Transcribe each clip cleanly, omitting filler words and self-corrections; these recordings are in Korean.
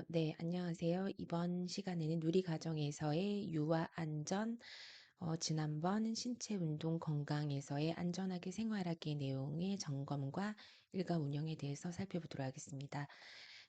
네, 안녕하세요. 이번 시간에는 누리과정에서의 유아 안전, 지난번 신체 운동 건강에서의 안전하게 생활하기 내용의 점검과 일과 운영에 대해서 살펴보도록 하겠습니다.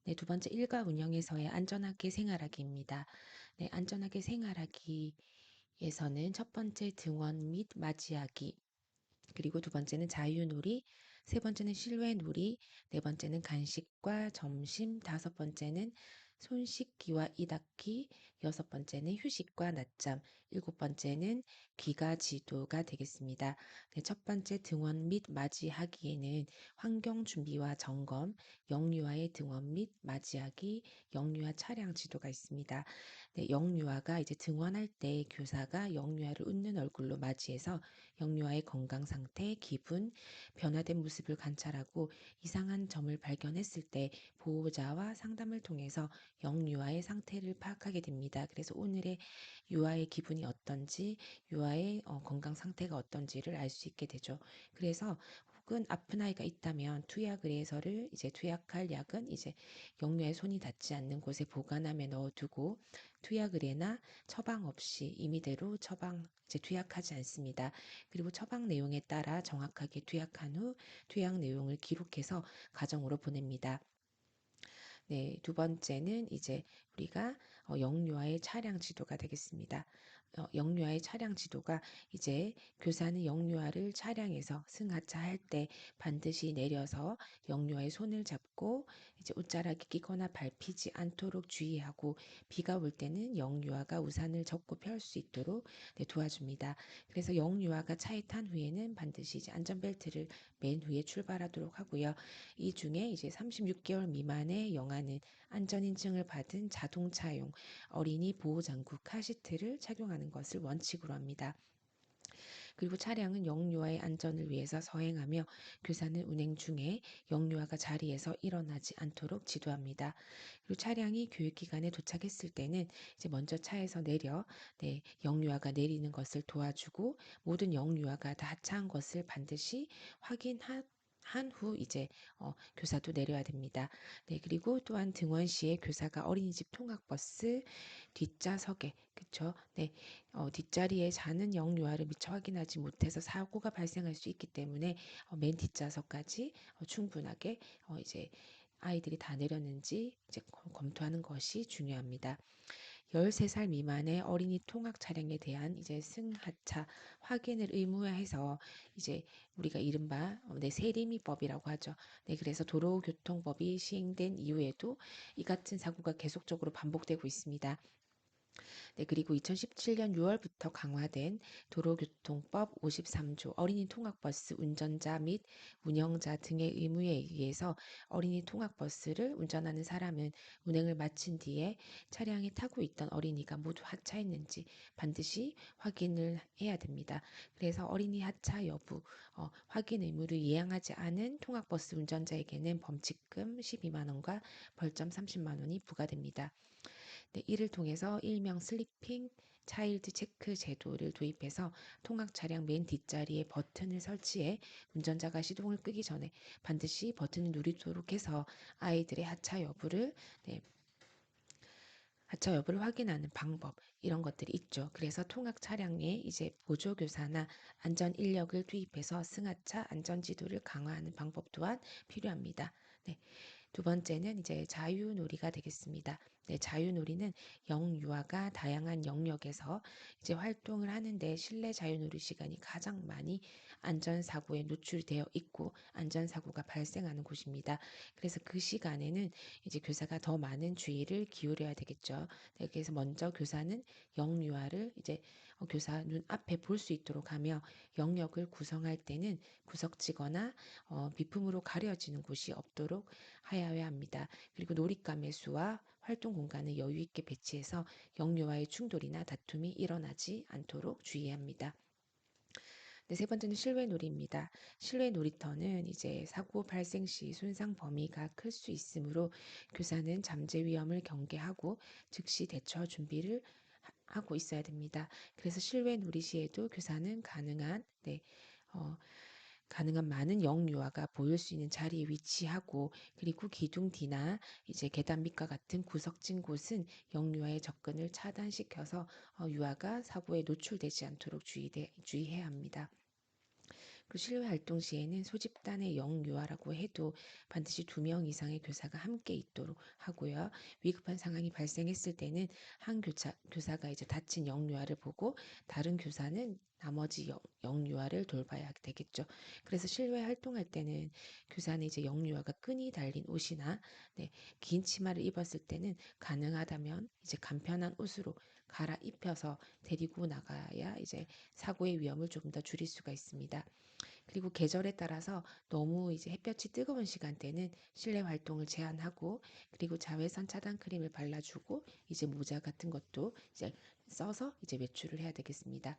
네, 두 번째 일과 운영에서의 안전하게 생활하기입니다. 네, 안전하게 생활하기에서는 첫 번째 등원 및 맞이하기, 그리고 두 번째는 자유놀이, 세 번째는 실외놀이, 네 번째는 간식과 점심, 다섯 번째는 손 씻기와 이 닦기, 여섯 번째는 휴식과 낮잠, 일곱 번째는 귀가 지도가 되겠습니다. 네, 첫 번째 등원 및 맞이하기에는 환경 준비와 점검, 영유아의 등원 및 맞이하기, 영유아 차량 지도가 있습니다. 네, 영유아가 이제 등원할 때 교사가 영유아를 웃는 얼굴로 맞이해서 영유아의 건강 상태, 기분, 변화된 모습을 관찰하고 이상한 점을 발견했을 때 보호자와 상담을 통해서 영유아의 상태를 파악하게 됩니다. 그래서 오늘의 유아의 기분이 어떤지, 유아의 건강 상태가 어떤지를 알 수 있게 되죠. 그래서 혹은 아픈 아이가 있다면 투약 의해서를 이제 투약할 약은 이제 영유아의 손이 닿지 않는 곳에 보관함에 넣어두고 투약 의뢰나 처방 없이 임의대로 처방 이제 투약하지 않습니다. 그리고 처방 내용에 따라 정확하게 투약한 후 투약 내용을 기록해서 가정으로 보냅니다. 네, 두 번째는 이제 우리가 영유아의 차량 지도가 되겠습니다. 영유아의 차량 지도가 이제 교사는 영유아를 차량에서 승하차할 때 반드시 내려서 영유아의 손을 잡고 이제 옷자락이 끼거나 밟히지 않도록 주의하고 비가 올 때는 영유아가 우산을 접고 펼 수 있도록 네, 도와줍니다. 그래서 영유아가 차에 탄 후에는 반드시 이제 안전벨트를 맨 후에 출발하도록 하고요. 이 중에 이제 36개월 미만의 영아는 안전인증을 받은 자동차용 어린이 보호장구 카시트를 착용하는 것을 원칙으로 합니다. 그리고 차량은 영유아의 안전을 위해서 서행하며 교사는 운행 중에 영유아가 자리에서 일어나지 않도록 지도합니다. 그리고 차량이 교육기관에 도착했을 때는 이제 먼저 차에서 내려 영유아가 내리는 것을 도와주고 모든 영유아가 다 하차한 것을 반드시 확인한 후 이제 교사도 내려야 됩니다. 네, 그리고 또한 등원 시에 교사가 어린이집 통학버스 뒷좌석에 그쵸? 네, 뒷자리에 자는 영유아를 미처 확인하지 못해서 사고가 발생할 수 있기 때문에 맨 뒷좌석까지 충분하게 이제 아이들이 다 내렸는지 이제 검토하는 것이 중요합니다. 13살 미만의 어린이 통학 차량에 대한 이제 승하차 확인을 의무화해서 이제 우리가 이른바 세리미법이라고 하죠. 네, 그래서 도로교통법이 시행된 이후에도 이 같은 사고가 계속적으로 반복되고 있습니다. 네, 그리고 2017년 6월부터 강화된 도로교통법 53조 어린이 통학버스 운전자 및 운영자 등의 의무에 의해서 어린이 통학버스를 운전하는 사람은 운행을 마친 뒤에 차량에 타고 있던 어린이가 모두 하차했는지 반드시 확인을 해야 됩니다. 그래서 어린이 하차 여부 확인 의무를 이행하지 않은 통학버스 운전자에게는 범칙금 12만 원과 벌점 30만 원이 부과됩니다. 네, 이를 통해서 일명 슬리핑 차일드 체크 제도를 도입해서 통학 차량 맨 뒷자리에 버튼을 설치해 운전자가 시동을 끄기 전에 반드시 버튼을 누르도록 해서 아이들의 하차 여부를 확인하는 방법 이런 것들이 있죠. 그래서 통학 차량에 이제 보조교사나 안전 인력을 투입해서 승하차 안전 지도를 강화하는 방법 또한 필요합니다. 네. 두 번째는 이제 자유놀이가 되겠습니다. 네, 자유놀이는 영유아가 다양한 영역에서 이제 활동을 하는데 실내 자유놀이 시간이 가장 많이 안전사고에 노출되어 있고 안전사고가 발생하는 곳입니다. 그래서 그 시간에는 이제 교사가 더 많은 주의를 기울여야 되겠죠. 네, 그래서 먼저 교사는 영유아를 이제 교사 눈앞에 볼 수 있도록 하며 영역을 구성할 때는 구석지거나 비품으로 가려지는 곳이 없도록 하여야 합니다. 그리고 놀잇감의 수와 활동 공간을 여유 있게 배치해서 영유아의 충돌이나 다툼이 일어나지 않도록 주의해야 합니다. 네, 세 번째는 실외 놀이입니다. 실외 놀이터는 이제 사고 발생 시 손상 범위가 클 수 있으므로 교사는 잠재 위험을 경계하고 즉시 대처 준비를 하고 있어야 됩니다. 그래서 실외 놀이 시에도 교사는 어, 가능한 많은 영유아가 보일 수 있는 자리에 위치하고, 그리고 기둥 뒤나 이제 계단 밑과 같은 구석진 곳은 영유아의 접근을 차단시켜서 유아가 사고에 노출되지 않도록 주의해야 합니다. 그 실외 활동 시에는 소집단의 영유아라고 해도 반드시 2명 이상의 교사가 함께 있도록 하고요. 위급한 상황이 발생했을 때는 한 교사가 이제 다친 영유아를 보고 다른 교사는 나머지 영유아를 돌봐야 되겠죠. 그래서 실외 활동할 때는 교사는 이제 영유아가 끈이 달린 옷이나 긴 치마를 입었을 때는 가능하다면 이제 간편한 옷으로 갈아입혀서 데리고 나가야 이제 사고의 위험을 조금 더 줄일 수가 있습니다. 그리고 계절에 따라서 너무 이제 햇볕이 뜨거운 시간대는 실내 활동을 제한하고, 그리고 자외선 차단 크림을 발라주고 이제 모자 같은 것도 이제 써서 이제 외출을 해야 되겠습니다.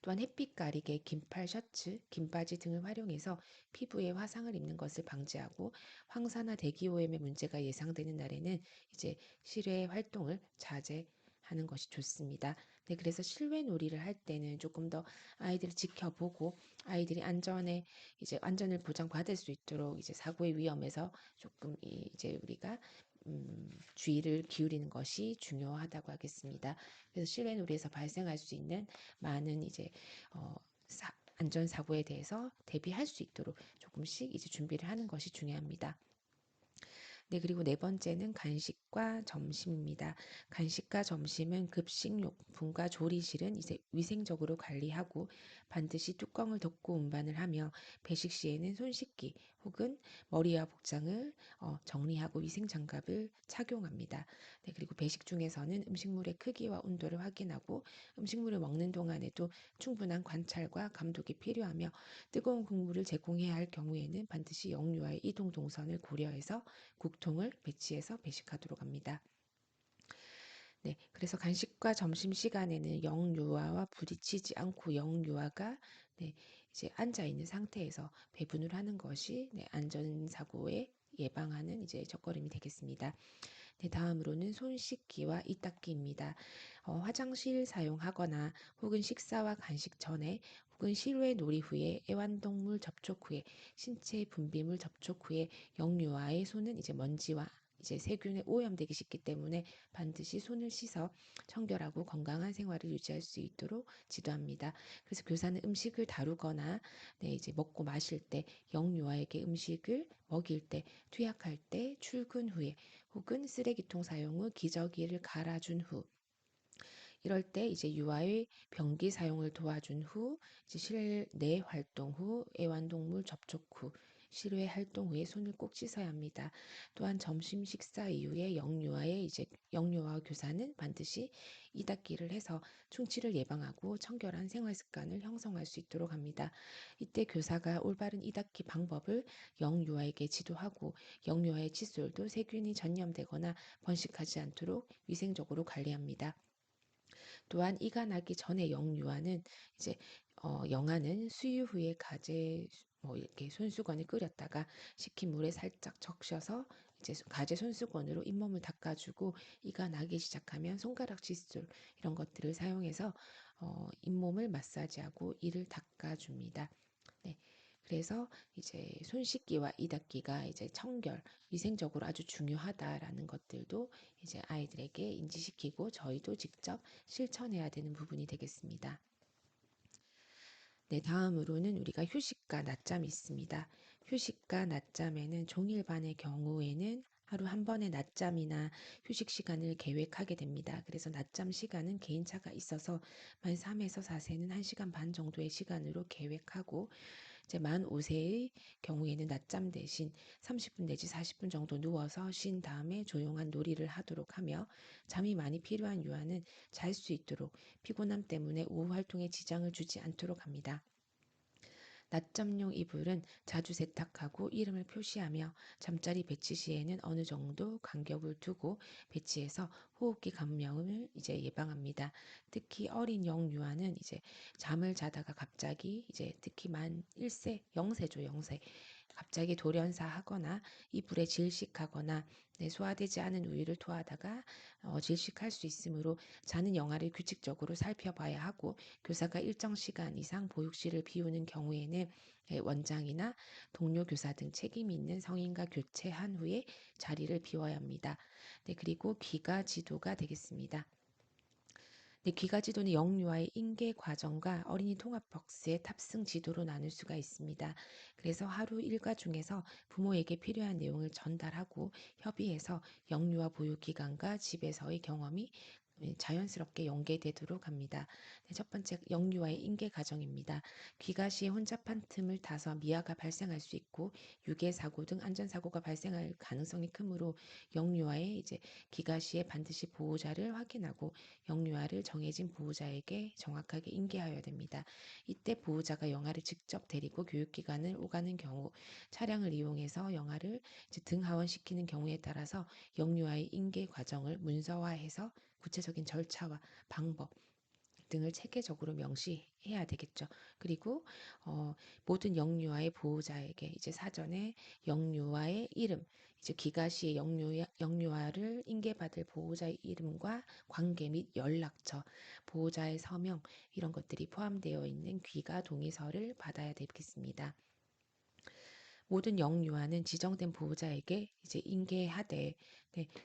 또한 햇빛 가리개, 긴팔 셔츠, 긴 바지 등을 활용해서 피부에 화상을 입는 것을 방지하고, 황사나 대기오염의 문제가 예상되는 날에는 이제 실외 활동을 자제하는 것이 좋습니다. 네, 그래서 실외 놀이를 할 때는 조금 더 아이들을 지켜보고 아이들이 안전을 보장받을 수 있도록 이제 사고의 위험에서 조금 이제 우리가 주의를 기울이는 것이 중요하다고 하겠습니다. 그래서 실외 놀이에서 발생할 수 있는 많은 이제 어, 안전사고에 대해서 대비할 수 있도록 조금씩 이제 준비를 하는 것이 중요합니다. 네, 그리고 네 번째는 간식과 점심입니다. 간식과 점심은 급식용품과 조리실은 이제 위생적으로 관리하고 반드시 뚜껑을 덮고 운반을 하며, 배식 시에는 손 씻기 혹은 머리와 복장을 정리하고 위생 장갑을 착용합니다. 네, 그리고 배식 중에서는 음식물의 크기와 온도를 확인하고 음식물을 먹는 동안에도 충분한 관찰과 감독이 필요하며, 뜨거운 국물을 제공해야 할 경우에는 반드시 영유아의 이동 동선을 고려해서 국통을 배치해서 배식하도록 합니다. 네, 그래서 간식과 점심 시간에는 영유아와 부딪히지 않고 영유아가 이제 앉아 있는 상태에서 배분을 하는 것이 안전사고에 예방하는 이제 첫걸음이 되겠습니다. 네, 다음으로는 손 씻기와 이 닦기입니다. 화장실 사용하거나 혹은 식사와 간식 전에 혹은 실외 놀이 후에, 애완동물 접촉 후에, 신체 분비물 접촉 후에 영유아의 손은 이제 먼지와 이제 세균에 오염되기 쉽기 때문에 반드시 손을 씻어 청결하고 건강한 생활을 유지할 수 있도록 지도합니다. 그래서 교사는 음식을 다루거나 이제 먹고 마실 때, 영유아에게 음식을 먹일 때, 투약할 때, 출근 후에 혹은 쓰레기통 사용 후, 기저귀를 갈아준 후, 이럴 때 이제 유아의 변기 사용을 도와준 후, 이제 실내 활동 후, 애완동물 접촉 후, 실외 활동 후에 손을 꼭 씻어야 합니다. 또한 점심 식사 이후에 영유아와 교사는 반드시 이닦기를 해서 충치를 예방하고 청결한 생활 습관을 형성할 수 있도록 합니다. 이때 교사가 올바른 이닦기 방법을 영유아에게 지도하고, 영유아의 칫솔도 세균이 전염되거나 번식하지 않도록 위생적으로 관리합니다. 또한 이가 나기 전에 영유아는 이제 영아는 수유 후에 가재 이렇게 손수건에 끓였다가 식힌 물에 살짝 적셔서 이제 가재 손수건으로 잇몸을 닦아주고, 이가 나기 시작하면 손가락 칫솔 이런 것들을 사용해서 잇몸을 마사지하고 이를 닦아줍니다. 네. 그래서 이제 손 씻기와 이 닦기가 이제 청결, 위생적으로 아주 중요하다라는 것들도 이제 아이들에게 인지시키고 저희도 직접 실천해야 되는 부분이 되겠습니다. 네, 다음으로는 우리가 휴식과 낮잠이 있습니다. 휴식과 낮잠에는 종일반의 경우에는 하루 한 번의 낮잠이나 휴식 시간을 계획하게 됩니다. 그래서 낮잠 시간은 개인차가 있어서 만 3에서 4세는 1시간 반 정도의 시간으로 계획하고, 이제 만 5세의 경우에는 낮잠 대신 30분 내지 40분 정도 누워서 쉰 다음에 조용한 놀이를 하도록 하며, 잠이 많이 필요한 유아는 잘 수 있도록 피곤함 때문에 오후 활동에 지장을 주지 않도록 합니다. 낮잠용 이불은 자주 세탁하고 이름을 표시하며, 잠자리 배치 시에는 어느 정도 간격을 두고 배치해서 호흡기 감염을 이제 예방합니다. 특히 어린 영유아는 이제 잠을 자다가 갑자기 이제 특히 만 1세, 0세죠, 0세. 갑자기 돌연사하거나 이불에 질식하거나 소화되지 않은 우유를 토하다가 질식할 수 있으므로 자는 영아를 규칙적으로 살펴봐야 하고 교사가 일정 시간 이상 보육실을 비우는 경우에는 원장이나 동료 교사 등 책임 있는 성인과 교체한 후에 자리를 비워야 합니다. 그리고 귀가 지도가 되겠습니다. 귀가 지도는 영유아의 인계 과정과 어린이 통합박스의 탑승 지도로 나눌 수가 있습니다. 그래서 하루 일과 중에서 부모에게 필요한 내용을 전달하고 협의해서 영유아 보육기관과 집에서의 경험이 자연스럽게 연계되도록 합니다. 첫 번째, 영유아의 인계 과정입니다. 귀가 시에 혼잡한 틈을 타서 미아가 발생할 수 있고 유괴 사고 등 안전사고가 발생할 가능성이 크므로 영유아의 귀가 시에 반드시 보호자를 확인하고 영유아를 정해진 보호자에게 정확하게 인계하여야 됩니다. 이때 보호자가 영아를 직접 데리고 교육기관을 오가는 경우, 차량을 이용해서 영아를 등하원시키는 경우에 따라서 영유아의 인계 과정을 문서화해서 구체적인 절차와 방법 등을 체계적으로 명시해야 되겠죠. 그리고 모든 영유아의 보호자에게 사전에 영유아의 이름, 귀가 시에 영유아를 인계받을 보호자의 이름과 관계 및 연락처, 보호자의 서명 이런 것들이 포함되어 있는 귀가 동의서를 받아야 되겠습니다. 모든 영유아는 지정된 보호자에게 인계하되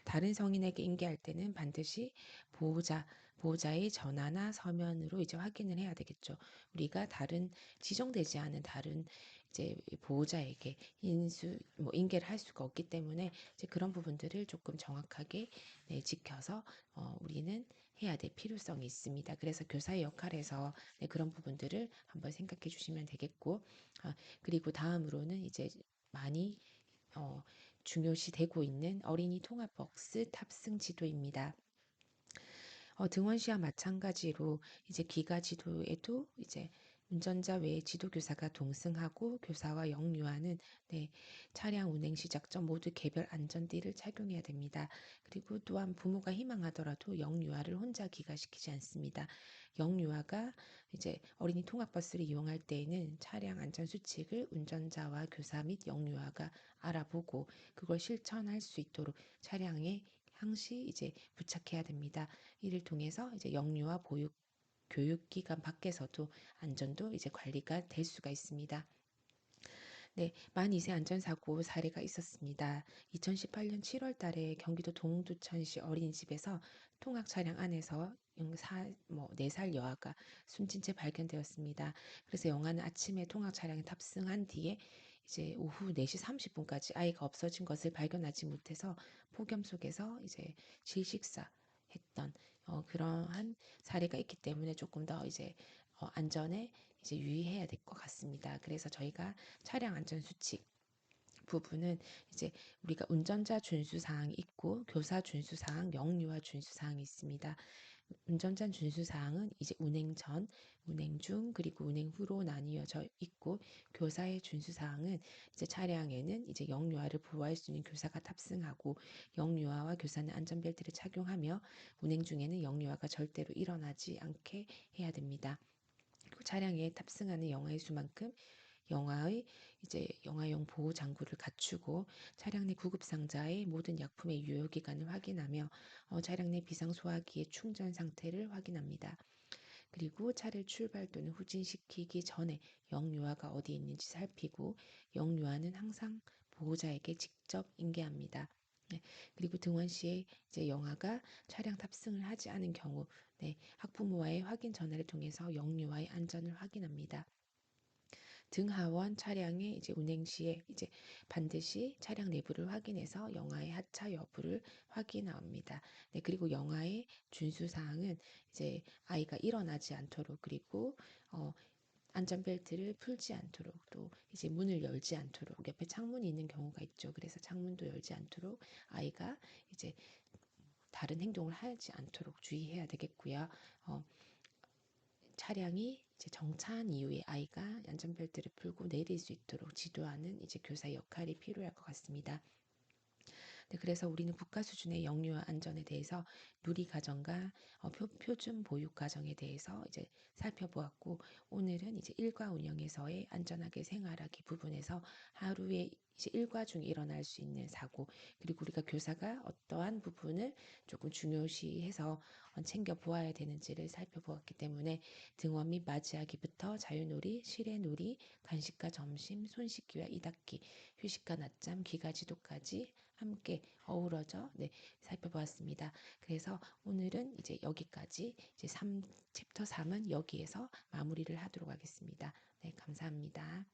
다른 성인에게 인계할 때는 반드시 보호자의 전화나 서면으로 확인을 해야 되겠죠. 우리가 다른 지정되지 않은 다른 보호자에게 인계를 할 수가 없기 때문에 그런 부분들을 조금 정확하게 지켜서 우리는 해야 될 필요성이 있습니다. 그래서 교사의 역할에서 그런 부분들을 한번 생각해 주시면 되겠고, 그리고 다음으로는 많이 중요시 되고 있는 어린이 통합버스 탑승 지도입니다. 등원 시와 마찬가지로 귀가 지도에도 운전자 외에 지도교사가 동승하고 교사와 영유아는 차량 운행 시작점 모두 개별 안전띠를 착용해야 됩니다. 그리고 또한 부모가 희망하더라도 영유아를 혼자 귀가시키지 않습니다. 영유아가 어린이 통학버스를 이용할 때에는 차량 안전 수칙을 운전자와 교사 및 영유아가 알아보고 그걸 실천할 수 있도록 차량에 항시 부착해야 됩니다. 이를 통해서 영유아 보육 교육기관 밖에서도 안전도 관리가 될 수가 있습니다. 만 2세 안전사고 사례가 있었습니다. 2018년 7월 달에 경기도 동두천시 어린이집에서 통학 차량 안에서 4살 여아가 숨진 채 발견되었습니다. 그래서 영아는 아침에 통학 차량에 탑승한 뒤에 오후 4시 30분까지 아이가 없어진 것을 발견하지 못해서 폭염 속에서 질식사 했던 그러한 사례가 있기 때문에 조금 더 안전에 유의해야 될 것 같습니다. 그래서 저희가 차량 안전 수칙 부분은 우리가 운전자 준수 사항이 있고 교사 준수 사항, 영유아 준수 사항이 있습니다. 운전자 준수 사항은 운행 전, 운행 중, 그리고 운행 후로 나뉘어져 있고 교사의 준수 사항은 차량에는 영유아를 보호할 수 있는 교사가 탑승하고 영유아와 교사는 안전벨트를 착용하며 운행 중에는 영유아가 절대로 일어나지 않게 해야 됩니다. 그리고 차량에 탑승하는 영아의 수만큼 영아용 보호 장구를 갖추고 차량 내 구급 상자의 모든 약품의 유효 기간을 확인하며 차량 내 비상 소화기의 충전 상태를 확인합니다. 그리고 차를 출발 또는 후진시키기 전에 영유아가 어디에 있는지 살피고 영유아는 항상 보호자에게 직접 인계합니다. 그리고 등원 시에 영아가 차량 탑승을 하지 않은 경우 학부모와의 확인 전화를 통해서 영유아의 안전을 확인합니다. 등하원 차량의 운행 시에 반드시 차량 내부를 확인해서 영아의 하차 여부를 확인합니다. 그리고 영아의 준수 사항은 아이가 일어나지 않도록 그리고 안전벨트를 풀지 않도록 또 문을 열지 않도록 옆에 창문이 있는 경우가 있죠. 그래서 창문도 열지 않도록 아이가 다른 행동을 하지 않도록 주의해야 되겠고요. 차량이 정차한 이후에 아이가 안전벨트를 풀고 내릴 수 있도록 지도하는 교사의 역할이 필요할 것 같습니다. 네, 그래서 우리는 국가 수준의 영유아 안전에 대해서 누리과정과 표준 보육과정에 대해서 이제 살펴보았고, 오늘은 이제 일과 운영에서의 안전하게 생활하기 부분에서 하루에 이제 일과 중에 일어날 수 있는 사고, 그리고 우리가 교사가 어떠한 부분을 조금 중요시해서 챙겨 보아야 되는지를 살펴보았기 때문에 등원 및 맞이하기부터 자유놀이, 실외놀이, 간식과 점심, 손 씻기와 이닦기, 휴식과 낮잠, 귀가 지도까지 함께 어우러져 살펴보았습니다. 그래서 오늘은 이제 여기까지 이제 챕터 3은 여기에서 마무리를 하도록 하겠습니다. 네, 감사합니다.